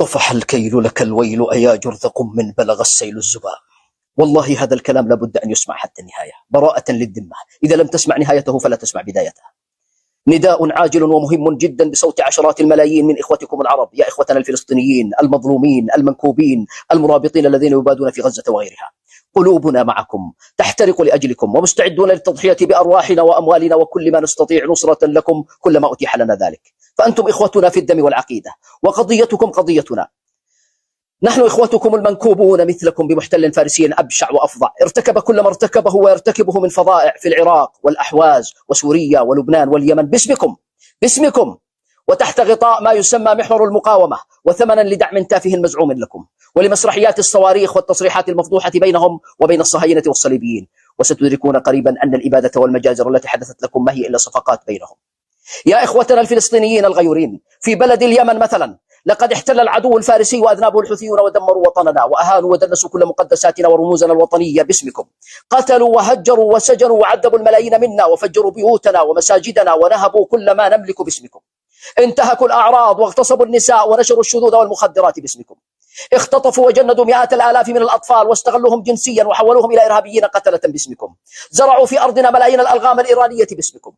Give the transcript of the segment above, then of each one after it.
طفح الكيل لك الويل أيا جرذ قم بلغ السيل الزبا. والله هذا الكلام لابد أن يسمع حتى النهاية، براءة للذمة. إذا لم تسمع نهايته فلا تسمع بدايته. نداء عاجل ومهم جدا بصوت عشرات الملايين من إخوتكم العرب، يا إخوتنا الفلسطينيين المظلومين المنكوبين المرابطين الذين يبادون في غزة وغيرها. قلوبنا معكم تحترق لأجلكم، ومستعدون للتضحية بأرواحنا وأموالنا وكل ما نستطيع نصرة لكم كلما أتيح لنا ذلك. فأنتم إخوتنا في الدم والعقيدة، وقضيتكم قضيتنا. نحن إخوتكم المنكوبون مثلكم بمحتل فارسي أبشع وأفظع، ارتكب كل ما ارتكبه ويرتكبه من فظائع في العراق والأحواز وسوريا ولبنان واليمن باسمكم وتحت غطاء ما يسمى محور المقاومة، وثمنا لدعم تافه مزعوم لكم، ولمسرحيات الصواريخ والتصريحات المفضوحة بينهم وبين الصهاينة والصليبيين. وستدركون قريبا أن الإبادة والمجازر التي حدثت لكم ما هي إلا صفقات بينهم. يا إخوتنا الفلسطينيين الغيورين، في بلد اليمن مثلا لقد احتل العدو الفارسي وأذنابه الحوثيون ودمروا وطننا وأهانوا ودنسوا كل مقدساتنا ورموزنا الوطنية باسمكم. قتلوا وهجروا وسجنوا وعذبوا الملايين منا، وفجروا بيوتنا ومساجدنا ونهبوا كل ما نملك باسمكم. انتهكوا الأعراض واغتصبوا النساء ونشروا الشذوذ والمخدرات باسمكم. اختطفوا وجندوا مئات الآلاف من الأطفال واستغلوهم جنسيا وحولوهم إلى إرهابيين قتلة باسمكم. زرعوا في أرضنا ملايين الألغام الإيرانية باسمكم.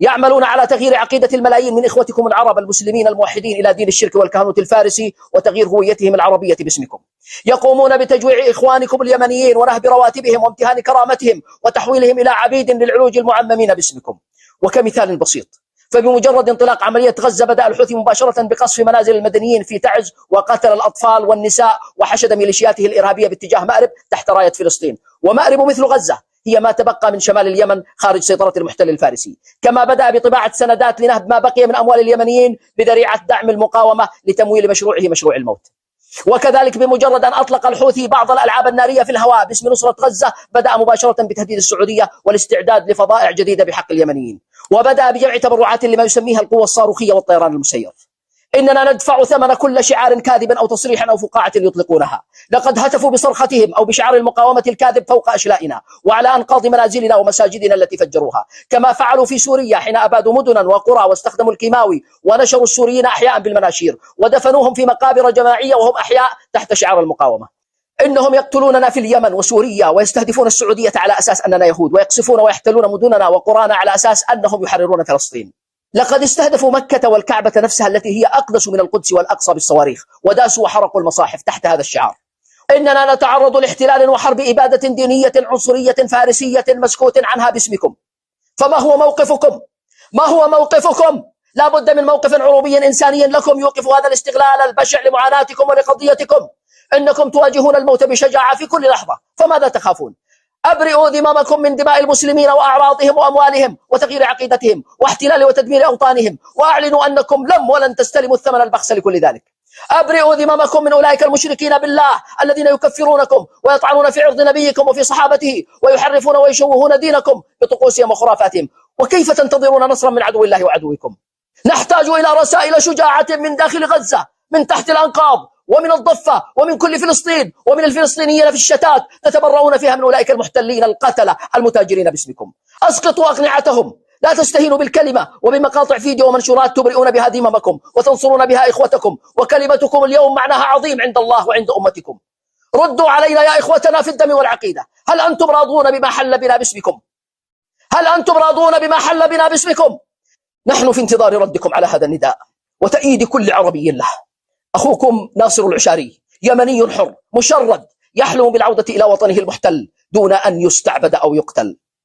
يعملون على تغيير عقيدة الملايين من إخوتكم العرب المسلمين الموحدين إلى دين الشرك والكهنوت الفارسي وتغيير هويتهم العربية باسمكم. يقومون بتجويع إخوانكم اليمنيين ونهب رواتبهم وامتهان كرامتهم وتحويلهم إلى عبيد للعلوج المعممين باسمكم. وكمثال بسيط، فبمجرد انطلاق عملية غزة بدأ الحوثي مباشرة بقصف منازل المدنيين في تعز، وقتل الأطفال والنساء وحشد ميليشياته الإرهابية باتجاه مأرب تحت راية فلسطين. ومأرب مثل غزة هي ما تبقى من شمال اليمن خارج سيطرة المحتل الفارسي. كما بدأ بطباعة سندات لنهب ما بقي من أموال اليمنيين بذريعة دعم المقاومة لتمويل مشروعه مشروع الموت. وكذلك بمجرد أن أطلق الحوثي بعض الألعاب النارية في الهواء باسم نصرة غزة، بدأ مباشرة بتهديد السعودية والاستعداد لفظائع جديدة بحق اليمنيين، وبدأ بجمع تبرعات لما يسميها القوة الصاروخية والطيران المسير. إننا ندفع ثمن كل شعار كاذب أو تصريح أو فقاعة يطلقونها. لقد هتفوا بصرختهم أو بشعار المقاومة الكاذب فوق أشلائنا وعلى أنقاض منازلنا ومساجدنا التي فجروها، كما فعلوا في سوريا حين أبادوا مدنا وقرى واستخدموا الكيماوي ونشروا السوريين أحياء بالمناشير ودفنوهم في مقابر جماعية وهم أحياء تحت شعار المقاومة. إنهم يقتلوننا في اليمن وسوريا ويستهدفون السعودية على أساس أننا يهود، ويقصفون ويحتلون مدننا وقرانا على أساس أنهم يحررون فلسطين. لقد استهدفوا مكة والكعبة نفسها التي هي أقدس من القدس والأقصى بالصواريخ، وداسوا وحرقوا المصاحف تحت هذا الشعار. إننا نتعرض لاحتلال وحرب إبادة دينية عنصرية فارسية مسكوت عنها باسمكم. فما هو موقفكم؟ ما هو موقفكم؟ لا بد من موقف عروبي إنساني لكم يوقف هذا الاستغلال البشع لمعاناتكم ولقضيتكم. إنكم تواجهون الموت بشجاعة في كل لحظة، فماذا تخافون؟ أبرئوا ذمامكم من دماء المسلمين وأعراضهم وأموالهم وتغيير عقيدتهم واحتلال وتدمير أوطانهم، وأعلنوا أنكم لم ولن تستلموا الثمن البخس لكل ذلك. أبرئوا ذمامكم من أولئك المشركين بالله الذين يكفرونكم ويطعنون في عرض نبيكم وفي صحابته ويحرفون ويشوهون دينكم بطقوسهم وخرافاتهم. وكيف تنتظرون نصرا من عدو الله وعدوكم؟ نحتاج إلى رسائل شجاعة من داخل غزة، من تحت الأنقاض ومن الضفة ومن كل فلسطين ومن الفلسطينيين في الشتات، تتبرؤون فيها من أولئك المحتلين القتلة المتاجرين باسمكم. أسقطوا أقنعتهم، لا تستهينوا بالكلمة وبمقاطع فيديو ومنشورات تبرئون بها ذممكم وتنصرون بها إخوتكم، وكلمتكم اليوم معناها عظيم عند الله وعند أمتكم. ردوا علينا يا إخوتنا في الدم والعقيدة، هل أنتم راضون بما حل بنا باسمكم؟ هل أنتم راضون بما حل بنا باسمكم؟ نحن في انتظار ردكم على هذا النداء وتأييد كل عربي له. أخوكم ناصر العشاري، يمني حر مشرد يحلم بالعودة إلى وطنه المحتل دون أن يستعبد أو يقتل.